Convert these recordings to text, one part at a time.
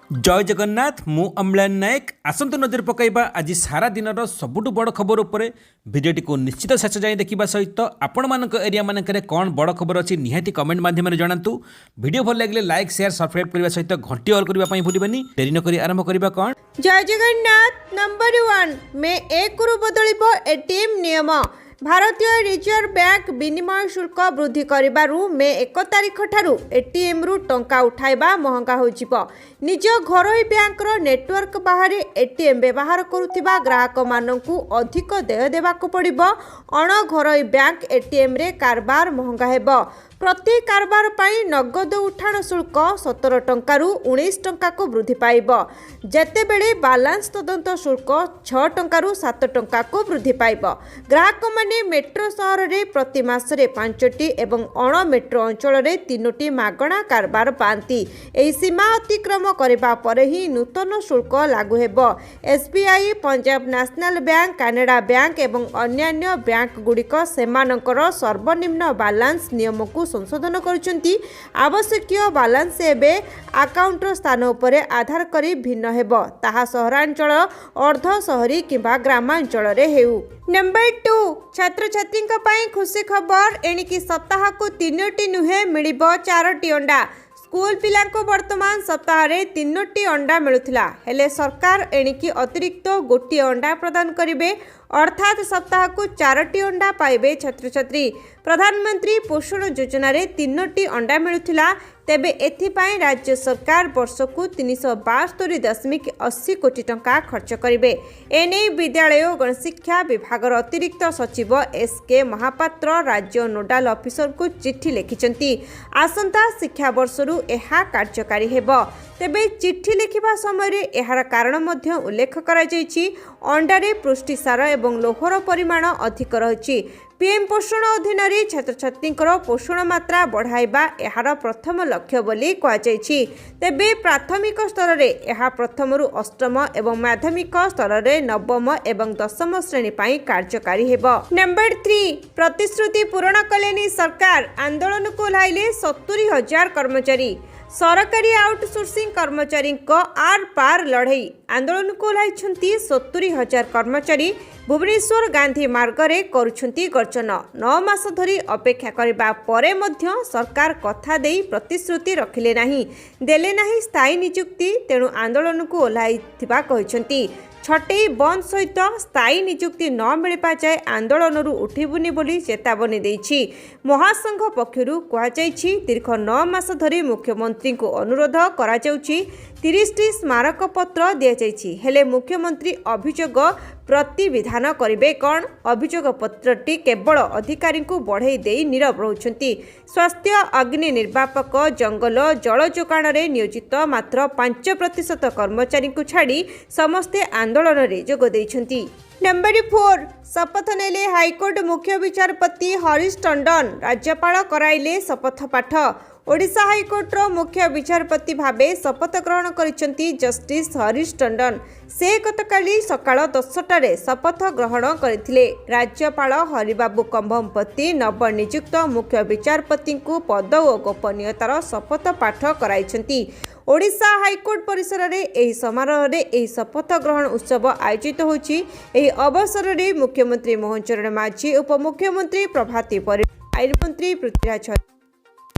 जय जगन्नाथ मु अम्लान नायक आसंतु नजर पकाइबा आज सारा दिन सबुठ बड़ खबर उपरे भिडियोटी को निश्चित शेष जाए देखा सहित आपण मान एरिया मानक कौन बड़ खबर अच्छी निहाती कमेंट माध्यम जनातु वीडियो भल लगे लाइक शेयर सब्सक्राइब करने सहित घंटी ऑल करने भूलि डेरी नक आरंभ करवा कौन। जय जगन्नाथ नंबर 1 में 1 रु बदलिब एटीएम नियम। भारतीय रिजर्व बैंक विनिमय शुल्क वृद्धि करिबारु मे 1 तारिख ठारू एटीएम रु टंका उठाइबा महंगा होजिब। निज घरोई बैंक रो नेटवर्क बाहर एटीएम व्यवहार करुथिबा ग्राहक माननकु अधिक देय देबाको पड़िबो। अण घरोई बैंक एटीएम रे कारबार महंगा हेबो। प्रति कारबार पाई नगद उठाण शुल्क 17 टंका रु 19 टंका को वृद्धि पाइब। जेतेबेले बालांस तदंत शुल्क 6 टंका रु 7 टंका को वृद्धि पाइब। ग्राहक माने मेट्रो सहर रे प्रति मासरे 5टी एवं अण मेट्रो अंचल रे 3टी मागणा कारबार पांती। एही सीमा अतिक्रम करबा परे ही नूतन शुल्क लागू हेबो। SBI, Punjab national bank, Canada bank एवं अन्यान्य बैंक गुड़िक सेमानकर सर्वनिम्न बालांस नियम को संशोधन करुछंती। आवश्यक बालांस एबे अकाउंट स्थान उपरे आधार करी भिन्न हेबो। ताहा सहरांचल, अर्ध शहरी किंबा ग्रामांचल रे हेउ। नंबर 2 छात्र छात्री पई खुशी खबर। एणिकी सप्ताह को 3टी नुहे मिलिबो 4टी अंडा। स्कूल पिला को वर्तमान सप्ताह रे 3टी अंडा मिलुथिला हेले सरकार एणिकी अतिरिक्त गोटी अंडा प्रदान करिवे। अर्थात सप्ताह को 4टी अंडा पाइबे छात्र छात्री। प्रधानमंत्री पोषण योजना रे 3टी अंडा मिलुथिला तेबे एथिपाई राज्य सरकार वर्ष को 372.80 कोटी टंका खर्च करिवे। एने विद्यालय और गणशिक्षा विभाग अतिरिक्त सचिव एसके महापात्र राज्य नोडाल ऑफिसर को चिट्ठी लिखिचंती। आसंता शिक्षा वर्षरू एहा कार्यकारी हेबो। तेबे चिट्ठी लिखिबा समय रे एहार कारण मध्य उल्लेख करा जायछि। अंडारे पुष्टिसार एवं लोहर परिमाण अधिक रहिछि। पीएम पोषण अधीन रे छात्र छात्री पोषण मात्रा बढ़ाइबा एहार प्रथम लक्ष्य बोली कहा जायछि। तेबे प्राथमिक स्तर रे एहा प्रथम रु अष्टम एवं माध्यमिक स्तर रे नवम एवं दशम श्रेणी पाई कार्यकारी हेबो। नंबर 3 प्रतिश्रुति पूर्ण कलेनी सरकार। आंदोलन को ओह्लाइले 70,000 कर्मचारी। सरकारी आउटसोर्सिंग कर्मचारी आर पार लड़ई आंदोलन को ओह्लाइछंती 70,000 कर्मचारी। भुवनेश्वर गांधी मार्ग रे करुछंती गर्जन। 9 मास धरी अपेक्षा करबा परे मध्य सरकार कथा देई प्रतिश्रुति रखिले नाही, देले नाही स्थायी नियुक्ति। तेणु आंदोलन को ओह्लाइथिबा कहिछंती। छटई बंद सहित स्थायी नियुक्ति न मिलपा जाए आंदोलन उठिबुनी बोली चेतावनी देछि। महासंघ पक्षरु कहा जायछि दीर्घ 9 मास धरी मुख्यमंत्री को अनुरोध करा जाउछि। 30टी स्मारक पत्र दिया जायछि हेले मुख्यमंत्री अभियोग प्रतिविधान करिवे कौन। अभियोग पत्रटी केवल अधिकारी को बढ़ई देई नीरव रहउछंती। स्वास्थ्य, अग्नि निर्वापक, जंगल, जल जोगाण रे नियोजित मात्र 5% कर्मचारी को छाड़ी समस्ते आंदोलन रे जोग दैछंती। नंबर 4 शपथ नेले हाईकोर्ट मुख्य विचारपति हरीश टंडन। राज्यपाल कराइले शपथ पाठ। ओडिशा हाईकोर्टर मुख्य विचारपति भावे शपथ ग्रहण करिसेंती जस्टिस हरीश टंडन। से गतकाली सकाळ 10टारे शपथ ग्रहण करथिले। राज्यपाल हरिबाबू कंभमपति नवनियुक्त मुख्य विचारपति को पद और गोपनीयतार शपथ पाठ कराइसेंती। ओडिशा हाईकोर्ट परिसर रे एही समारोह रे एही शपथ ग्रहण उत्सव आयोजित होछि। एही अवसर रे मुख्यमंत्री मोहन चरण माझी, उपमुख्यमंत्री प्रभाती परिडा, आईन मंत्री पृथ्वीराज,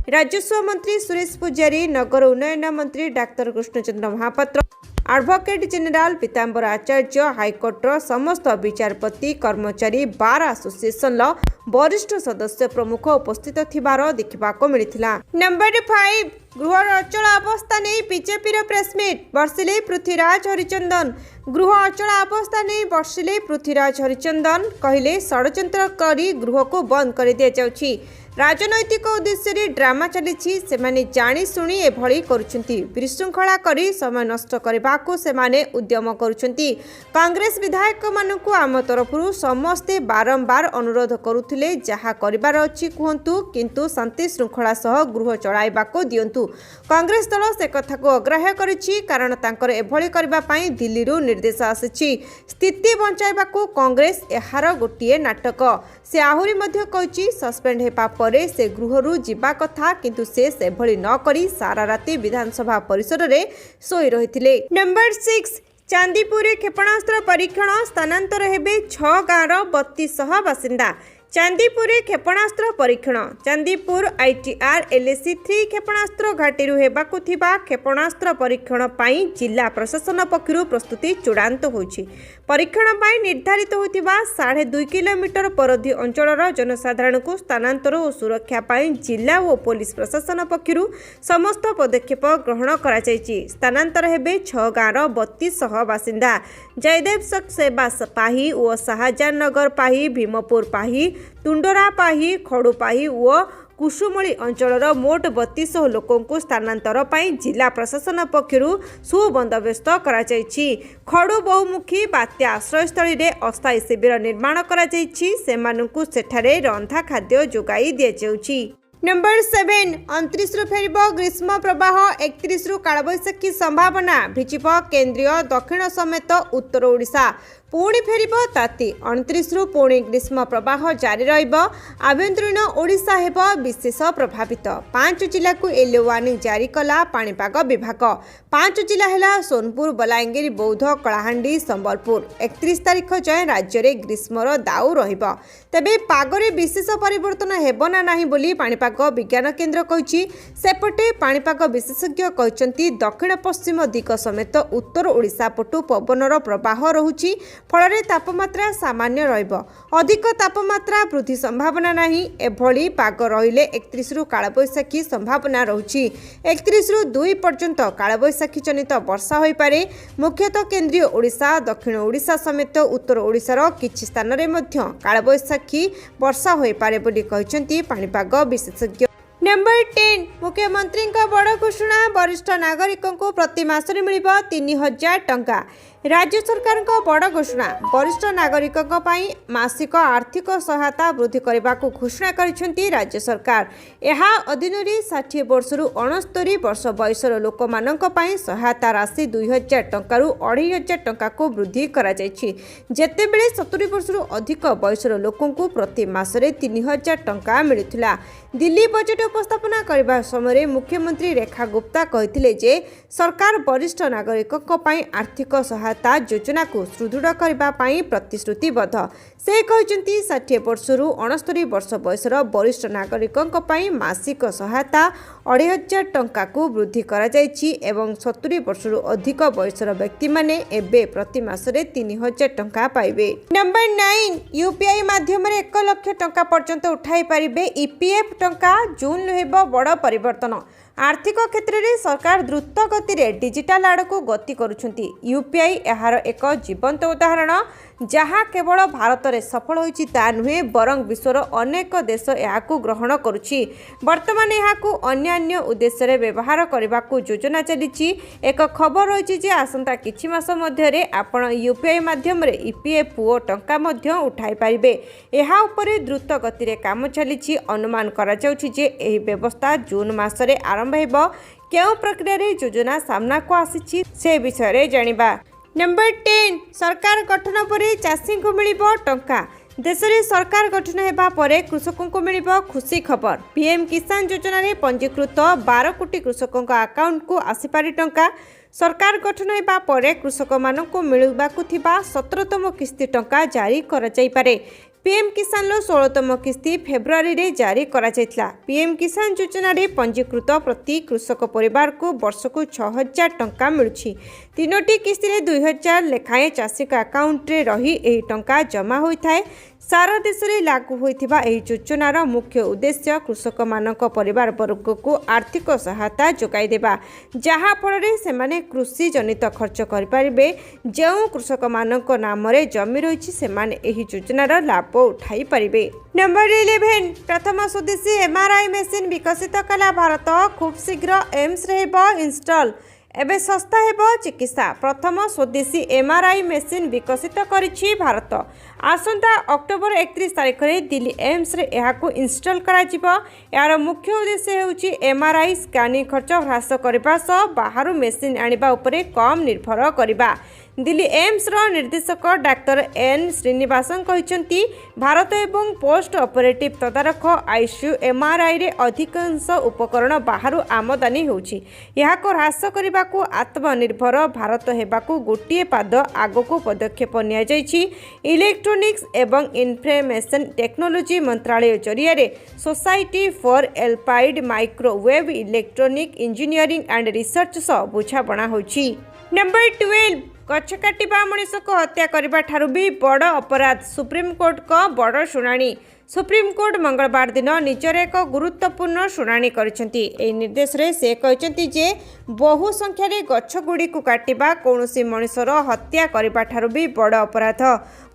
राजस्व मंत्री सुरेश पुजारी, नगर उन्नयन मंत्री doctor Krishnachandra Mahapatra, advocate general Pitambar Acharya, हाईकोर्टर समस्त विचारपति, कर्मचारी, बार एसोसिएशन वरिष्ठ सदस्य प्रमुख उपस्थित थिबार देखिबाको मिलिथिला। नंबर 5 गृह अचल अवस्था नहीं बीजेपी प्रेसमिट। बर्षिले पृथ्वीराज हरिचंदन। गृह अचल अवस्था नहीं बर्षिले पृथ्वीराज हरिचंदन कहले षड्यंत्र करी गृह को बंद कर दिया जाउछि। राजनैतिक उद्देश्य रे ड्रामा चलीछि। सेमाने जानी सुनी एभली करुछंती। विशृंखला करी समय नष्ट करबाको सेमाने उद्यम करुछंती। कांग्रेस विधायक मानकु आम तरफरु समस्ते बारंबार अनुरोध करुथिले କହୁଥିଲେ ଯାହା କରିବାର ଅଛି କୁହନ୍ତୁ, କିନ୍ତୁ ଶାନ୍ତି ଶୃଙ୍ଖଳା ସହ ଗୃହ ଚଳାଇବାକୁ ଦିଅନ୍ତୁ। କଂଗ୍ରେସ ଦଳ ସେ କଥାକୁ ଅଗ୍ରାହ୍ୟ କରିଛି, କାରଣ ତାଙ୍କର ଏଭଳି କରିବା ପାଇଁ ଦିଲ୍ଲୀରୁ ନିର୍ଦ୍ଦେଶ ଆସିଛି। ସ୍ଥିତି ବଞ୍ଚାଇବାକୁ କଂଗ୍ରେସ ଏହାର ଗୋଟିଏ ନାଟକ। ସେ ଆହୁରି ମଧ୍ୟ କହିଛି, ସସ୍ପେଣ୍ଡ ହେବା ପରେ ସେ ଗୃହରୁ ଯିବା କଥା, କିନ୍ତୁ ସେ ସେଭଳି ନ କରି ସାରା ରାତି ବିଧାନସଭା ପରିସରରେ ଶୋଇ ରହିଥିଲେ। ନମ୍ବର 6, ଚାନ୍ଦିପୁରରେ କ୍ଷେପଣାସ୍ତ୍ର ପରୀକ୍ଷଣ, ସ୍ଥାନାନ୍ତର ହେବେ 6 ଗାଁର 32 ବାସିନ୍ଦା। ଚାନ୍ଦିପୁରରେ କ୍ଷେପଣାସ୍ତ୍ର ପରୀକ୍ଷଣ। ଚାନ୍ଦିପୁର ITR LAC-3 କ୍ଷେପଣାସ୍ତ୍ର ଘାଟିରୁ ହେବାକୁ ଥିବା କ୍ଷେପଣାସ୍ତ୍ର ପରୀକ୍ଷଣ ପାଇଁ ଜିଲ୍ଲା ପ୍ରଶାସନ ପକ୍ଷରୁ ପ୍ରସ୍ତୁତି ଚୂଡ଼ାନ୍ତ ହୋଇଛି। ପରୀକ୍ଷଣ ପାଇଁ ନିର୍ଦ୍ଧାରିତ ହୋଇଥିବା 2.5 କିଲୋମିଟର ପରିଧି ଅଞ୍ଚଳର ଜନସାଧାରଣଙ୍କୁ ସ୍ଥାନାନ୍ତର ଓ ସୁରକ୍ଷା ପାଇଁ ଜିଲ୍ଲା ଓ ପୋଲିସ ପ୍ରଶାସନ ପକ୍ଷରୁ ସମସ୍ତ ପଦକ୍ଷେପ ଗ୍ରହଣ କରାଯାଇଛି। ସ୍ଥାନାନ୍ତର ହେବେ 6 ଗାଁର 32 ବାସିନ୍ଦା। ଜୟଦେବ ସେବା ପାହି ଓ ଶାହଜାହାନନଗର ପାହି, ଭୀମପୁର ପାହି, ତୁଣ୍ଡରା ପାହି, ଖଡୁ ପାହି ଓ କୁସୁମଳି ଅଞ୍ଚଳର ମୋଟ 32 ଲୋକଙ୍କୁ ସ୍ଥାନାନ୍ତର ପାଇଁ ଜିଲ୍ଲା ପ୍ରଶାସନ ପକ୍ଷରୁ ସୁବନ୍ଦୋବସ୍ତ କରାଯାଇଛି। ଖଡୁ ବହୁମୁଖୀ ବାତ୍ୟା ଆଶ୍ରୟସ୍ଥଳୀରେ ଅସ୍ଥାୟୀ ଶିବିର ନିର୍ମାଣ କରାଯାଇଛି। ସେମାନଙ୍କୁ ସେଠାରେ ରନ୍ଧା ଖାଦ୍ୟ ଯୋଗାଇ ଦିଆଯାଉଛି। ନମ୍ବର 7, 29ରୁ ଫେରିବ ଗ୍ରୀଷ୍ମ ପ୍ରବାହ, 31ରୁ କାଳବୈଶାଖୀ ସମ୍ଭାବନା। ଭିଜିବ କେନ୍ଦ୍ରୀୟ ଦକ୍ଷିଣ ସମେତ ଉତ୍ତର ଓଡ଼ିଶା। ପୁଣି ଫେରିବ ତାତି। 29ରୁ ପୁଣି ଗ୍ରୀଷ୍ମ ପ୍ରବାହ ଜାରି ରହିବ। ଆଭ୍ୟନ୍ତରୀଣ ଓଡ଼ିଶା ହେବ ବିଶେଷ ପ୍ରଭାବିତ। 5 ଜିଲ୍ଲାକୁ ୟେଲୋ ୱାର୍ଣ୍ଣିଂ ଜାରି କଲା ପାଣିପାଗ ବିଭାଗ। 5 ଜିଲ୍ଲା ହେଲା ସୋନପୁର, ବଲାଙ୍ଗୀର, ବୌଦ୍ଧ, କଳାହାଣ୍ଡି, ସମ୍ବଲପୁର। 31 ତାରିଖ ଯାଏଁ ରାଜ୍ୟରେ ଗ୍ରୀଷ୍ମର ଦାଉ ରହିବ। ତେବେ ପାଗରେ ବିଶେଷ ପରିବର୍ତ୍ତନ ହେବ ନା ନାହିଁ ବୋଲି ପାଣିପାଗ ବିଜ୍ଞାନ କେନ୍ଦ୍ର କହିଛି। ସେପଟେ ପାଣିପାଗ ବିଶେଷଜ୍ଞ କହିଛନ୍ତି, ଦକ୍ଷିଣ ପଶ୍ଚିମ ଦିଗ ସମେତ ଉତ୍ତର ଓଡ଼ିଶା ପଟୁ ପବନର ପ୍ରବାହ ରହୁଛି। ଫଳରେ ତାପମାତ୍ରା ସାମାନ୍ୟ ରହିବ। ଅଧିକ ତାପମାତ୍ରା ବୃଦ୍ଧି ସମ୍ଭାବନା ନାହିଁ। ଏଭଳି ପାଗ ରହିଲେ 31ରୁ କାଳବୈଶାଖୀ ସମ୍ଭାବନା ରହୁଛି। 31ରୁ 2 ପର୍ଯ୍ୟନ୍ତ କାଳବୈଶାଖୀ ଜନିତ ବର୍ଷା ହୋଇପାରେ। ମୁଖ୍ୟତଃ କେନ୍ଦ୍ରୀୟ ଓଡ଼ିଶା, ଦକ୍ଷିଣ ଓଡ଼ିଶା ସମେତ ଉତ୍ତର ଓଡ଼ିଶାର କିଛି ସ୍ଥାନରେ ମଧ୍ୟ କାଳବୈଶାଖୀ ବର୍ଷା ହୋଇପାରେ ବୋଲି କହିଛନ୍ତି ପାଣିପାଗ ବିଶେଷଜ୍ଞ। ନମ୍ବର 10, ମୁଖ୍ୟମନ୍ତ୍ରୀଙ୍କ ବଡ଼ ଘୋଷଣା, ବରିଷ୍ଠ ନାଗରିକଙ୍କୁ ପ୍ରତି ମାସରେ ମିଳିବ 3000 ଟଙ୍କା। ରାଜ୍ୟ ସରକାରଙ୍କ ବଡ଼ ଘୋଷଣା, ବରିଷ୍ଠ ନାଗରିକଙ୍କ ପାଇଁ ମାସିକ ଆର୍ଥିକ ସହାୟତା ବୃଦ୍ଧି କରିବାକୁ ଘୋଷଣା କରିଛନ୍ତି ରାଜ୍ୟ ସରକାର। ଏହା ଅଧୀନରେ 60 ବର୍ଷରୁ 69 ବର୍ଷ ବୟସର ଲୋକମାନଙ୍କ ପାଇଁ ସହାୟତା ରାଶି 2000 ଟଙ୍କାରୁ 2500 ଟଙ୍କାକୁ ବୃଦ୍ଧି କରାଯାଇଛି। ଯେତେବେଳେ 70 ବର୍ଷରୁ ଅଧିକ ବୟସର ଲୋକଙ୍କୁ ପ୍ରତି ମାସରେ 3000 ଟଙ୍କା ମିଳୁଥିଲା। ଦିଲ୍ଲୀ ବଜେଟ୍ ଉପସ୍ଥାପନା କରିବା ସମୟରେ ମୁଖ୍ୟମନ୍ତ୍ରୀ ରେଖା ଗୁପ୍ତା କହିଥିଲେ ଯେ ସରକାର ବରିଷ୍ଠ ନାଗରିକଙ୍କ ପାଇଁ ଆର୍ଥିକ ସହାୟତା ଯୋଜନାକୁ ସୁଦୃଢ଼ କରିବା ପାଇଁ ପ୍ରତିଶ୍ରୁତିବଦ୍ଧ। ସେ କହିଛନ୍ତି 60 ବର୍ଷରୁ 69 ବର୍ଷ ବୟସର ବରିଷ୍ଠ ନାଗରିକଙ୍କ ପାଇଁ ମାସିକ ସହାୟତା 2500 ଟଙ୍କାକୁ ବୃଦ୍ଧି କରାଯାଇଛି ଏବଂ 70 ବର୍ଷରୁ ଅଧିକ ବୟସର ବ୍ୟକ୍ତିମାନେ ଏବେ ପ୍ରତି ମାସରେ 3000 ଟଙ୍କା ପାଇବେ। ନମ୍ବର 9, UPI ମାଧ୍ୟମରେ 1 ଲକ୍ଷ ଟଙ୍କା ପର୍ଯ୍ୟନ୍ତ ଉଠାଇ ପାରିବେ EPF ଟଙ୍କା। ଜୁନ୍ରୁ ହେବ ବଡ଼ ପରିବର୍ତ୍ତନ। ଆର୍ଥିକ କ୍ଷେତ୍ରରେ ସରକାର ଦ୍ରୁତ ଗତିରେ ଡିଜିଟାଲ ଆଡ଼କୁ ଗତି କରୁଛନ୍ତି। UPI ଏହାର ଏକ ଜୀବନ୍ତ ଉଦାହରଣ। ଯାହା କେବଳ ଭାରତରେ ସଫଳ ହୋଇଛି ତା ନୁହେଁ, ବରଂ ବିଶ୍ୱର ଅନେକ ଦେଶ ଏହାକୁ ଗ୍ରହଣ କରୁଛି। ବର୍ତ୍ତମାନ ଏହାକୁ ଅନ୍ୟାନ୍ୟ ଉଦ୍ଦେଶ୍ୟରେ ବ୍ୟବହାର କରିବାକୁ ଯୋଜନା ଚାଲିଛି। ଏକ ଖବର ରହିଛି ଯେ ଆସନ୍ତା କିଛି ମାସ ମଧ୍ୟରେ ଆପଣ UPI ମାଧ୍ୟମରେ EPF ଓ ଟଙ୍କା ମଧ୍ୟ ଉଠାଇ ପାରିବେ। ଏହା ଉପରେ ଦ୍ରୁତ ଗତିରେ କାମ ଚାଲିଛି। ଅନୁମାନ କରାଯାଉଛି ଯେ ଏହି ବ୍ୟବସ୍ଥା ଜୁନ୍ ମାସରେ ଆରମ୍ଭ ହେବ। କେଉଁ ପ୍ରକ୍ରିୟାରେ ଯୋଜନା ସାମ୍ନାକୁ ଆସିଛି ସେ ବିଷୟରେ ଜାଣିବା। ନମ୍ବର 10, ସରକାର ଗଠନ ପରେ ଚାଷୀଙ୍କୁ ମିଳିବ ଟଙ୍କା। ଦେଶରେ ସରକାର ଗଠନ ହେବା ପରେ କୃଷକଙ୍କୁ ମିଳିବ ଖୁସି ଖବର। PM କିଷାନ ଯୋଜନାରେ ପଞ୍ଜୀକୃତ 12 କୋଟି କୃଷକଙ୍କ ଆକାଉଣ୍ଟକୁ ଆସିପାରେ ଟଙ୍କା। ସରକାର ଗଠନ ହେବା ପରେ କୃଷକମାନଙ୍କୁ ମିଳିବାକୁ ଥିବା 17ତମ କିସ୍ତି ଟଙ୍କା ଜାରି କରାଯାଇପାରେ। PM କିଷାନର 16ତମ କିସ୍ତି ଫେବୃଆରୀରେ ଜାରି କରାଯାଇଥିଲା। PM କିଷାନ ଯୋଜନାରେ ପଞ୍ଜୀକୃତ ପ୍ରତି କୃଷକ ପରିବାରକୁ ବର୍ଷକୁ 6000 ଟଙ୍କା ମିଳୁଛି। 3ଟି କିସ୍ତିରେ 2000 ଲେଖାଏଁ ଚାଷୀଙ୍କ ଆକାଉଣ୍ଟରେ ରହି ଏହି ଟଙ୍କା ଜମା ହୋଇଥାଏ। ସାରା ଦେଶରେ ଲାଗୁ ହୋଇଥିବା ଏହି ଯୋଜନାର ମୁଖ୍ୟ ଉଦ୍ଦେଶ୍ୟ କୃଷକମାନଙ୍କ ପରିବାରବର୍ଗକୁ ଆର୍ଥିକ ସହାୟତା ଯୋଗାଇ ଦେବା, ଯାହାଫଳରେ ସେମାନେ କୃଷି ଜନିତ ଖର୍ଚ୍ଚ କରିପାରିବେ। ଯେଉଁ କୃଷକମାନଙ୍କ ନାମରେ ଜମି ରହିଛି ସେମାନେ ଏହି ଯୋଜନାର ଲାଭ ଉଠାଇ ପାରିବେ। ନମ୍ବର 11, ପ୍ରଥମ ସ୍ୱଦେଶୀ MRI ମେସିନ୍ ବିକଶିତ କଲା ଭାରତ। ଖୁବ୍ ଶୀଘ୍ର ଏମ୍ସରେ ହେବ ଇନଷ୍ଟଲ। एबे सस्ता हेबो चिकित्सा प्रथम स्वदेशी एमआरआई मेसिन विकसित करिछि भारत। आसंता अक्टोबर 31 तारिख में दिल्ली एम्स रे एहाकु इंस्टॉल करा जिवो। यार मुख्य उद्देश्य हेउछि एमआरआई स्कैनिंग खर्च ह्रास करबा सह बाहरु मेसिन आनिबा उपरे कम निर्भर करबा। दिल्ली एम्स रो निर्देशक डाक्टर एन श्रीनिवासन कहते भारत एवं पोस्ट ऑपरेटिव तदारख आईसीयू एमआरआई रे अधिकांश उपकरण बाहरु आमदानी होउछि। याको ह्रास करबाकू आत्मनिर्भर भारत हेबाकू गोटिए पाद आगको पदक्षेप निया जाइछि। इलेक्ट्रोनिक्स एवं इन्फॉर्मेशन टेक्नोलॉजी मंत्रालय जरिया रे सोसाइटी फॉर एल्पाइड microwave electronic engineering and research सह बुझाबणा होछि। नंबर 12 गछ काटिबा मनीष को हत्या करबा ठारू भी बड़ अपराध सुप्रीमकोर्ट को बड़ शुणाणी। सुप्रीमकोर्ट मंगलवार दिन निजर एक गुरुत्वपूर्ण शुणाणी करिसेंती। एही निर्देश रे से कहचंती जे बहु संख्या रे गछ गुडी को काटिबा कोनोसी मनीषर हत्या करबा ठारू भी बड़ अपराध।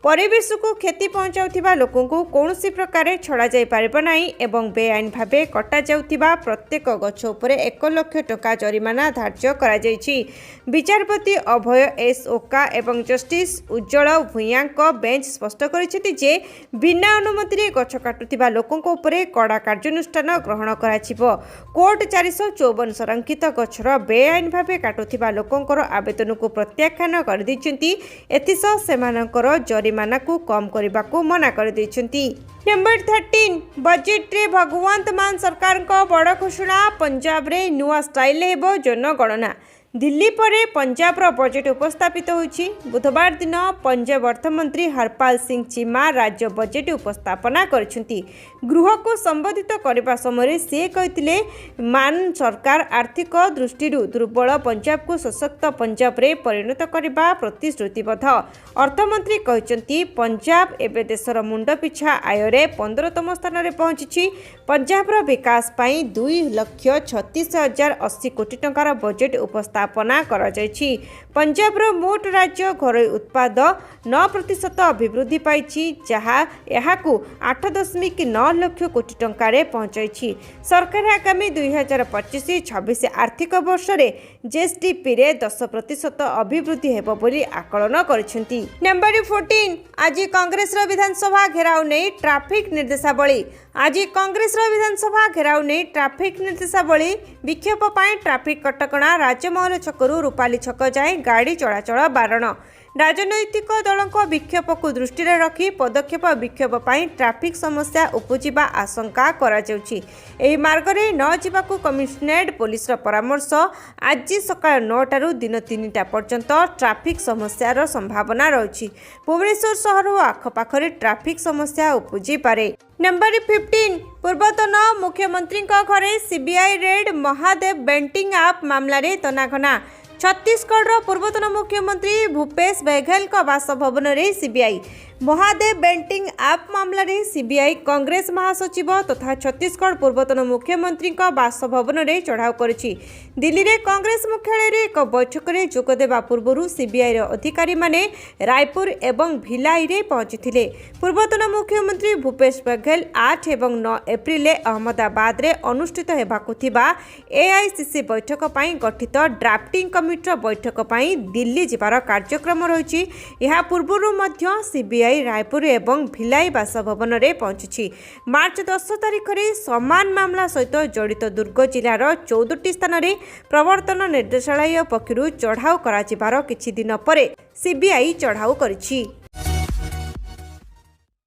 परिवेश को क्षति पहुंचाउथिबा लोकन को कोनोसी प्रकार छड़ा जाय पारिबो नाही एवं बेआईन भाबे कटा जाउथिबा प्रत्येक गछ उपरे 1 लाख टका जरिमाना धार्य करा जायछि। विचारपति अभय एस ओका एवं जस्टिस उज्जवल भुइयांक बेंच स्पष्ट करिसेंती जे बिना अनुमति रे गछ काटुथिबा लोकन को उपरे कड़ा कार्यानुष्ठान ग्रहण कराजिबो। कोर्ट 454 संरक्षित गछर बेआईन भाबे काटुथिबा लोकनकर आवेदन को प्रत्याख्यान कर दैछंती। एथिसह सेमानकर जरिमाना को कम करने को मना कर दैछंती। नंबर 13 बजेट रे भगवंत मान सरकार को बड़ घोषणा। पंजाब रे नुआ स्टाइल हेबो जनगणना। दिल्ली पर पंजाब रो बजेट उपस्थापित होइछि। बुधवार दिन पंजाब अर्थमंत्री हरपाल सिंह चीमा राज्य बजेट उपस्थापना करिसेंती। गृह को संबोधित करबा समय से कहतिले मान सरकार आर्थिक दृष्टि दुर्बल पंजाब को सशक्त पंजाब रे परिणत करबा प्रतिश्रुतिबद्ध। अर्थमंत्री कहचंती पंजाब एबे देशर मुंड पिछा आय रे 15तम स्थान रे पहुंचिछि। पंजाब रो विकास पई 2,36,080 कोटी टंकार बजेट उपस्थापना करा जायछि। पंजाब रो मोट राज्य घरोई उत्पाद 9% अभिवृद्धि पाइछि जहा एहाकू 8.9 लाख कोटी टंका रे पहुंचाइछि। सरकार आगामी 2025-26 आर्थिक वर्ष रे जीएसडीपी रे 10% अभिवृद्धि हेबो बोली आकलन करिसेंती। नंबर 14 आज कांग्रेस रो विधानसभा घेराव नै ट्रैफिक निर्देशावली। आज कांग्रेस रो विधानसभा घेराव नै ट्रैफिक निर्देशावली। विक्षेप पाई ट्रैफिक कटकणा राजमहल छकरू रूपाली छक जाए गाड़ी चलाचल बारण। राजनैतिक दलों विक्षेप को दृष्टि रखी पदक्षेप विक्षेप पाई ट्रैफिक समस्या उपजिबा आशंका करा जाउछि। एही मार्ग रे न जिबाकू कमिशनरेट पुलिस रो परामर्श। आज सकाळ 9 टारू दिन 3टा पर्यंत ट्रैफिक समस्यार संभावना रही। भुवनेश्वर शहर और आखपाखरे ट्रैफिक समस्या उपजी पारे। नंबर 15 पूर्वतन मुख्यमंत्री घरे सीबीआई रेड। महादेव बेंटिंग आप मामला रे तनाघना। छत्तीसगढ़ पूर्वतन मुख्यमंत्री भूपेश बघेल बासभवन रे सीबीआई महादेव बेंटिंग आप मामला रे सीबीआई कांग्रेस महासचिव तथा छत्तीसगढ़ पूर्वतन मुख्यमंत्री बासभवन रे चढ़ाऊ करिछि। दिल्ली रे कांग्रेस मुख्यालय रे एक बैठक रे जोगदेबा पूर्वरु सीबीआई रो अधिकारी माने रायपुर एवं भिलाई रे पहुंचिथिले। पूर्वतन मुख्यमंत्री भूपेश बघेल 8 एवं 9 एप्रिल अहमदाबाद रे अनुष्ठित हेबाकु थिबा एआईसीसी बैठक पई गठित ड्राफ्टिंग कमिटीर बैठक पई दिल्ली जिबार कार्यक्रम रहिछि। एहा पूर्वरु मध्य सीबीआई रायपुर एवं भिलाई बासभवन रे पहुंची। मार्च 10 तारिख रे समान मामला सहित जड़ित दुर्ग जिलार 14टी स्थान रे प्रवर्तन निर्देशालय पक्षरु चढ़ाऊ करा जिबार किछि दिन परे सीबीआई चढ़ाऊ करिछि।